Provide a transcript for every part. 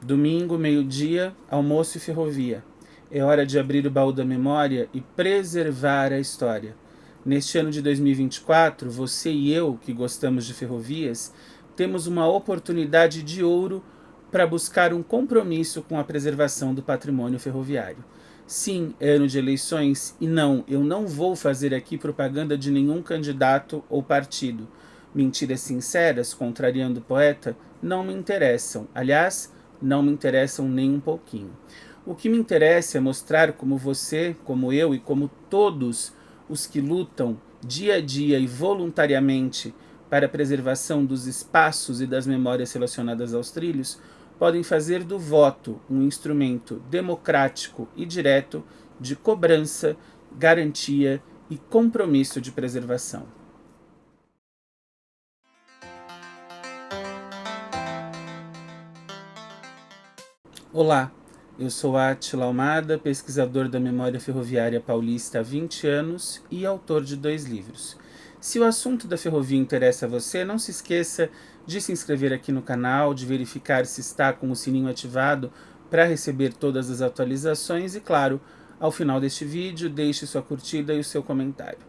Domingo, meio-dia, almoço e ferrovia. É hora de abrir o baú da memória e preservar a história. Neste ano de 2024, você e eu, que gostamos de ferrovias, temos uma oportunidade de ouro para buscar um compromisso com a preservação do patrimônio ferroviário. Sim, é ano de eleições e não, eu não vou fazer aqui propaganda de nenhum candidato ou partido. Mentiras sinceras, contrariando o poeta, não me interessam. Aliás, não me interessam nem um pouquinho. O que me interessa é mostrar como você, como eu e como todos os que lutam dia a dia e voluntariamente para a preservação dos espaços e das memórias relacionadas aos trilhos, podem fazer do voto um instrumento democrático e direto de cobrança, garantia e compromisso de preservação. Olá, eu sou Átila Almada, pesquisador da Memória Ferroviária Paulista há 20 anos e autor de 2 livros. Se o assunto da ferrovia interessa a você, não se esqueça de se inscrever aqui no canal, de verificar se está com o sininho ativado para receber todas as atualizações e, claro, ao final deste vídeo, deixe sua curtida e o seu comentário.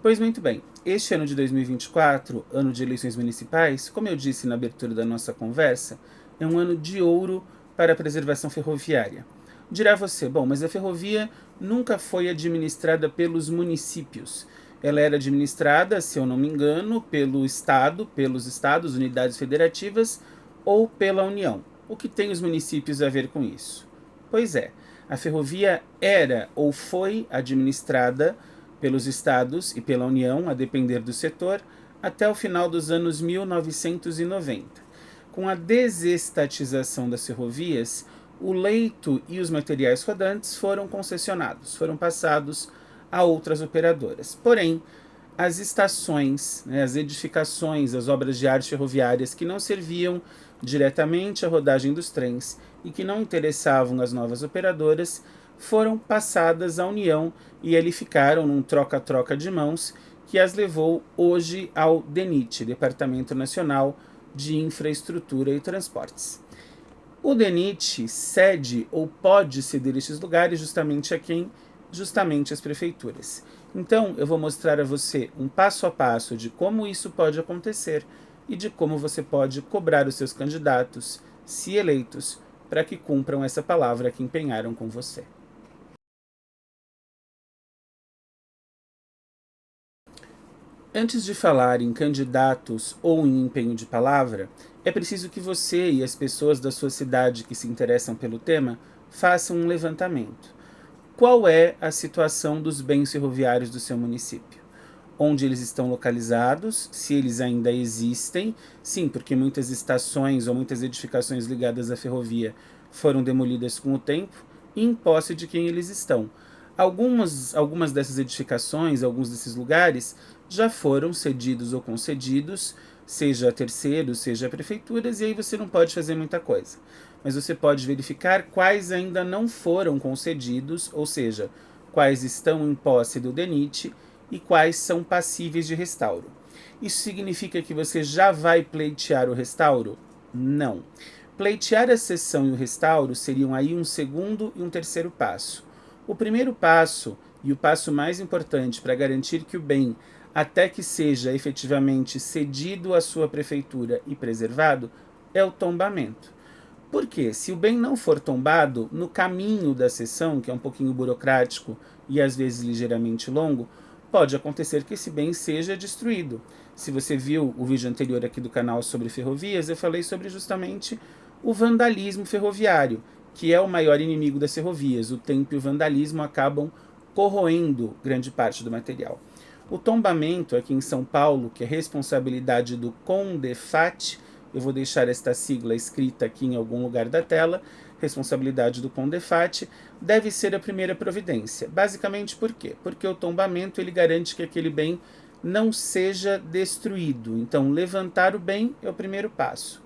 Pois muito bem, este ano de 2024, ano de eleições municipais, como eu disse na abertura da nossa conversa, é um ano de ouro para a preservação ferroviária. Dirá você, bom, mas a ferrovia nunca foi administrada pelos municípios. Ela era administrada, se eu não me engano, pelo Estado, pelos estados, unidades federativas ou pela União. O que tem os municípios a ver com isso? Pois é, a ferrovia era ou foi administrada pelos estados e pela União, a depender do setor, até o final dos anos 1990. Com a desestatização das ferrovias, o leito e os materiais rodantes foram concessionados, foram passados a outras operadoras. Porém, as estações, as edificações, as obras de arte ferroviárias que não serviam diretamente à rodagem dos trens e que não interessavam as novas operadoras, foram passadas à União e ali ficaram num troca-troca de mãos que as levou hoje ao DENIT, Departamento Nacional de Infraestrutura e Transportes. O DENIT cede ou pode ceder estes lugares justamente a quem? Justamente as prefeituras. Então, eu vou mostrar a você um passo a passo de como isso pode acontecer e de como você pode cobrar os seus candidatos, se eleitos, para que cumpram essa palavra que empenharam com você. Antes de falar em candidatos ou em empenho de palavra, é preciso que você e as pessoas da sua cidade que se interessam pelo tema façam um levantamento. Qual é a situação dos bens ferroviários do seu município? Onde eles estão localizados, se eles ainda existem, sim, porque muitas estações ou muitas edificações ligadas à ferrovia foram demolidas com o tempo, e em posse de quem eles estão. Algumas dessas edificações, alguns desses lugares, já foram cedidos ou concedidos, seja a terceiros, seja a prefeituras, e aí você não pode fazer muita coisa. Mas você pode verificar quais ainda não foram concedidos, ou seja, quais estão em posse do DENIT e quais são passíveis de restauro. Isso significa que você já vai pleitear o restauro? Não. Pleitear a cessão e o restauro seriam aí um segundo e um terceiro passo. O primeiro passo, e o passo mais importante para garantir que o bem, até que seja efetivamente cedido à sua prefeitura e preservado, é o tombamento. Por quê? Se o bem não for tombado, no caminho da cessão, que é um pouquinho burocrático e às vezes ligeiramente longo, pode acontecer que esse bem seja destruído. Se você viu o vídeo anterior aqui do canal sobre ferrovias, eu falei sobre justamente o vandalismo ferroviário, que é o maior inimigo das ferrovias. O tempo e o vandalismo acabam corroendo grande parte do material. O tombamento aqui em São Paulo, que é responsabilidade do CONDEFAT, eu vou deixar esta sigla escrita aqui em algum lugar da tela, responsabilidade do CONDEFAT, deve ser a primeira providência. Basicamente por quê? Porque o tombamento ele garante que aquele bem não seja destruído. Então, levantar o bem é o primeiro passo,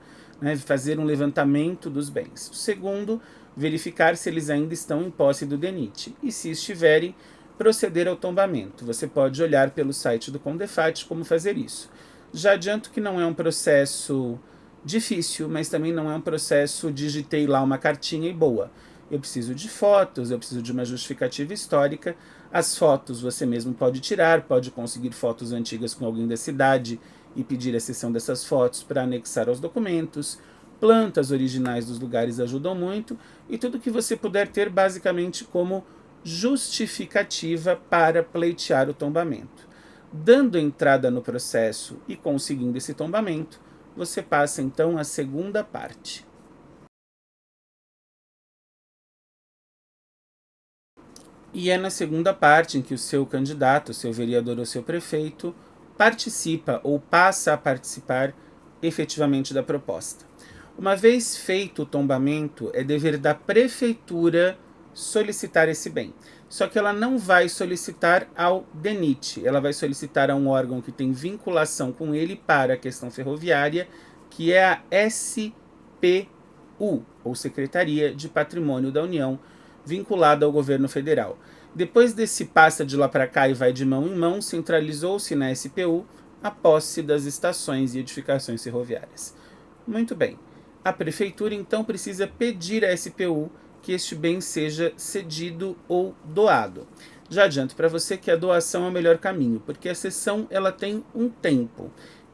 fazer um levantamento dos bens. O segundo, verificar se eles ainda estão em posse do DENIT. E se estiverem, proceder ao tombamento. Você pode olhar pelo site do CONDEFAT como fazer isso. Já adianto que não é um processo difícil, mas também não é um processo digitei lá uma cartinha e boa. Eu preciso de fotos, eu preciso de uma justificativa histórica. As fotos você mesmo pode tirar, pode conseguir fotos antigas com alguém da cidade e pedir a cessão dessas fotos para anexar aos documentos. Plantas originais dos lugares ajudam muito e tudo que você puder ter basicamente como justificativa para pleitear o tombamento. Dando entrada no processo e conseguindo esse tombamento, você passa então à segunda parte. E é na segunda parte em que o seu candidato, o seu vereador ou seu prefeito participa ou passa a participar efetivamente da proposta. Uma vez feito o tombamento, é dever da prefeitura solicitar esse bem. Só que ela não vai solicitar ao DENIT, ela vai solicitar a um órgão que tem vinculação com ele para a questão ferroviária, que é a SPU, ou Secretaria de Patrimônio da União, vinculada ao governo federal. Depois desse passa de lá para cá e vai de mão em mão, centralizou-se na SPU a posse das estações e edificações ferroviárias. Muito bem. A prefeitura então precisa pedir à SPU que este bem seja cedido ou doado. Já adianto para você que a doação é o melhor caminho, porque a cessão ela tem um tempo.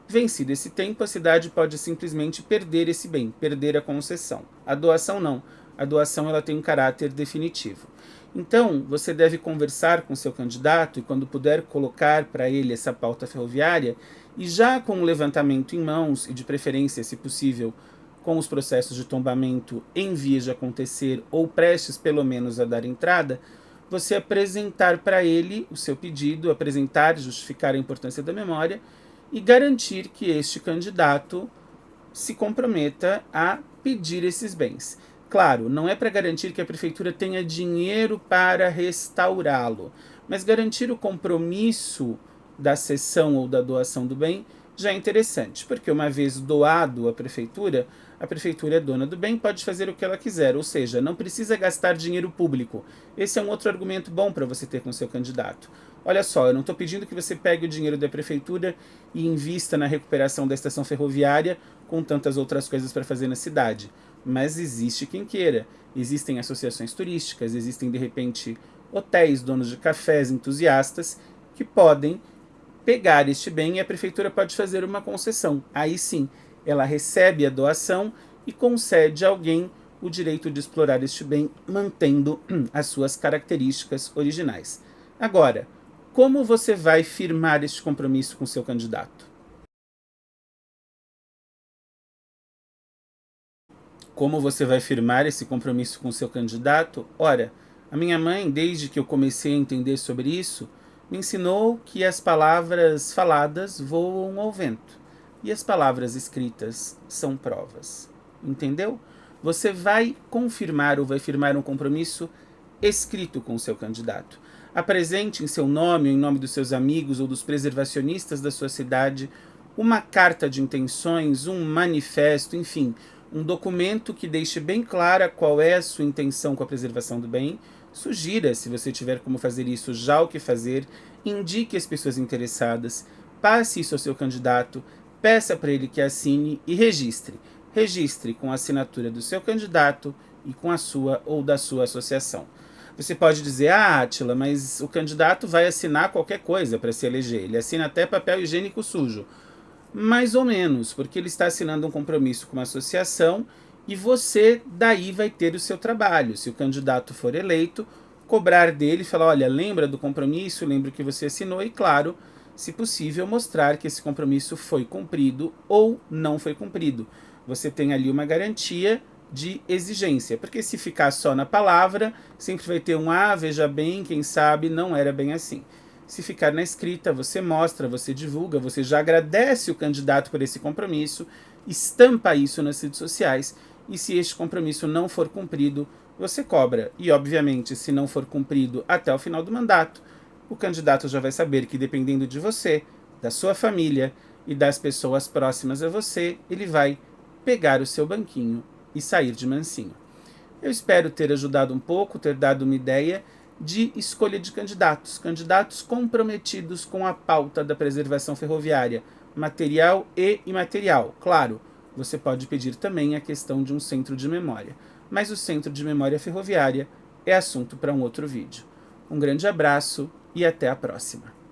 Vencido esse tempo, a cidade pode simplesmente perder esse bem, perder a concessão. A doação não. A doação ela tem um caráter definitivo. Então, você deve conversar com seu candidato e, quando puder, colocar para ele essa pauta ferroviária e já com o levantamento em mãos e, de preferência, se possível, com os processos de tombamento em vias de acontecer ou prestes, pelo menos, a dar entrada, você apresentar para ele o seu pedido, apresentar e justificar a importância da memória e garantir que este candidato se comprometa a pedir esses bens. Claro, não é para garantir que a prefeitura tenha dinheiro para restaurá-lo, mas garantir o compromisso da cessão ou da doação do bem já é interessante, porque uma vez doado à prefeitura, a prefeitura é dona do bem, pode fazer o que ela quiser, ou seja, não precisa gastar dinheiro público. Esse é um outro argumento bom para você ter com seu candidato. Olha só, eu não estou pedindo que você pegue o dinheiro da prefeitura e invista na recuperação da estação ferroviária com tantas outras coisas para fazer na cidade. Mas existe quem queira. Existem associações turísticas, existem de repente hotéis, donos de cafés, entusiastas que podem pegar este bem e a prefeitura pode fazer uma concessão. Aí sim, ela recebe a doação e concede a alguém o direito de explorar este bem, mantendo as suas características originais. Agora, como você vai firmar este compromisso com seu candidato? Como você vai firmar esse compromisso com seu candidato? Ora, a minha mãe, desde que eu comecei a entender sobre isso, me ensinou que as palavras faladas voam ao vento e as palavras escritas são provas. Entendeu? Você vai confirmar ou vai firmar um compromisso escrito com o seu candidato. Apresente em seu nome ou em nome dos seus amigos ou dos preservacionistas da sua cidade uma carta de intenções, um manifesto, enfim, um documento que deixe bem clara qual é a sua intenção com a preservação do bem. Sugira, se você tiver como fazer isso, já o que fazer, indique as pessoas interessadas, passe isso ao seu candidato, peça para ele que assine e registre. Registre com a assinatura do seu candidato e com a sua ou da sua associação. Você pode dizer, Átila, mas o candidato vai assinar qualquer coisa para se eleger. Ele assina até papel higiênico sujo. Mais ou menos, porque ele está assinando um compromisso com uma associação e você daí vai ter o seu trabalho. Se o candidato for eleito, cobrar dele e falar, olha, lembra do compromisso, lembra que você assinou e, claro, se possível, mostrar que esse compromisso foi cumprido ou não foi cumprido. Você tem ali uma garantia de exigência, porque se ficar só na palavra, sempre vai ter um, veja bem, quem sabe, não era bem assim. Se ficar na escrita, você mostra, você divulga, você já agradece o candidato por esse compromisso, estampa isso nas redes sociais e se este compromisso não for cumprido, você cobra. E, obviamente, se não for cumprido até o final do mandato, o candidato já vai saber que, dependendo de você, da sua família e das pessoas próximas a você, ele vai pegar o seu banquinho e sair de mansinho. Eu espero ter ajudado um pouco, ter dado uma ideia de escolha de candidatos, candidatos comprometidos com a pauta da preservação ferroviária, material e imaterial. Claro, você pode pedir também a questão de um centro de memória. Mas o centro de memória ferroviária é assunto para um outro vídeo. Um grande abraço e até a próxima!